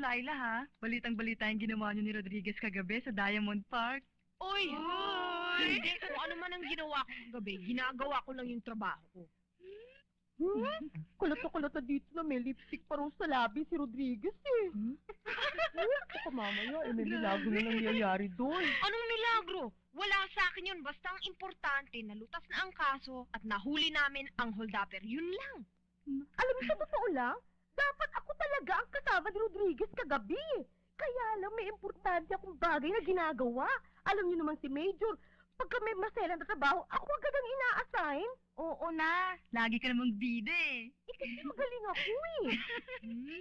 Laila, ha? Balitang-balita yung ginawa niyo ni Rodriguez kagabi sa Diamond Park. Oy! Hindi, kung ano man ang ginawa ko kagabi, ginagawa ko lang yung trabaho ko. Kulot na kulot na dito na may lipstick pa rin sa labi si Rodriguez eh. Baka mamaya may milagro na nangyayari doon. Anong milagro? Wala sa akin yun. Basta ang importante, nalutas na ang kaso at nahuli namin ang holdupper. Yun lang. Alam mo, sa totoo lang, dapat ako talaga ang kasama ni Rodriguez kagabi. Kaya lang may importante akong bagay na ginagawa. Alam niyo naman si Major, pagka may masela na trabaho, ako agad ang ina-assign. Oo na. Lagi ka namang bida eh. Kasi magaling ako eh. Uy,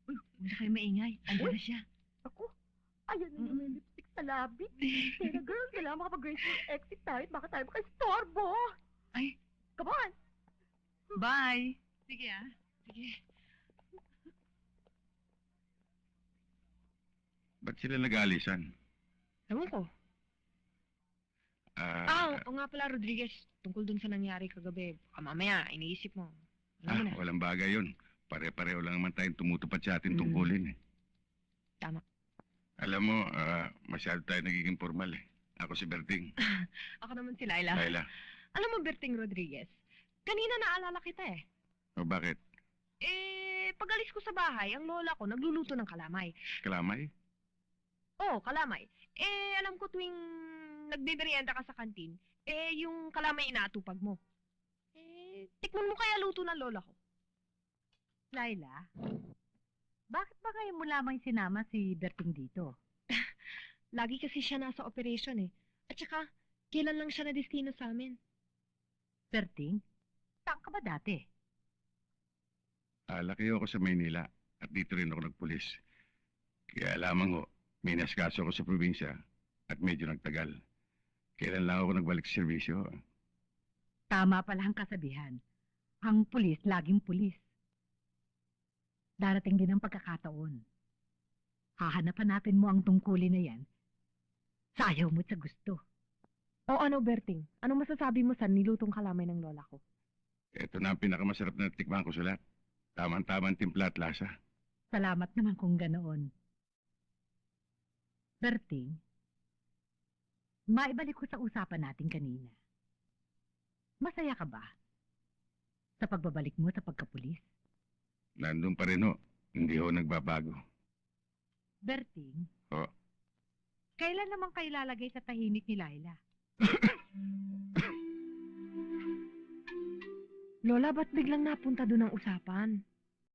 huwag na kayo maingay. Andiyan na siya. Ako, ayan na may lipstick sa labi. Pero girl, kailangan makapag-graceful exit tayo at baka tayo makaistorbo. Ay. Come on. Bye. Sige ah. Sige. Ba't sila nag-aalisan? Ewan ko. Oo nga pala, Rodriguez. Tungkol dun sa nangyari kagabi. Baka mamaya, iniisip mo. Alam mo na. Walang bagay yun. Pare-pareho lang naman tayong tumutupad sa ating tungkulin eh. Tama. Alam mo, masyado tayo nagiging formal eh. Ako si Berting. Ako naman si Laila. Laila. Alam mo, Berting Rodriguez, kanina naalala kita eh. O bakit? Pag-alis ko sa bahay, ang lola ko nagluluto ng kalamay. Kalamay? Oo, kalamay. Alam ko tuwing nagbibiryenda ka sa kantin, yung kalamay inaatupag mo. Tikman mo kaya luto ng lola ko. Laila, bakit ba ngayon mo lamang sinama si Berting dito? Lagi kasi siya nasa operation eh. At saka, kailan lang siya na-destino sa amin? Berting? Saan ka ba dati? Laki ako sa Maynila at dito rin ako nagpulis. Kaya lamang ho, may naskaso ako sa probinsya at medyo nagtagal. Kailan lang ako nagbalik sa serbisyo. Tama pala ang kasabihan. Ang pulis, laging pulis. Darating din ang pagkakataon. Hahanapan natin mo ang tungkulin na yan. Sayaw mo't sa gusto. O ano, Berting? Anong masasabi mo sa nilutong kalamay ng lola ko? Ito na ang pinakamasarap na tikman ko sa lahat. Tama-tamang timpla at lasa. Salamat naman kung ganoon. Berting, maibalik ko sa usapan natin kanina. Masaya ka ba sa pagbabalik mo sa pagkapulis? Nandun pa rin ho. Hindi ho nagbabago. Berting, Oh. kailan naman kayo lalagay sa tahimik ni Laila? Lola, ba't biglang napunta doon ang usapan?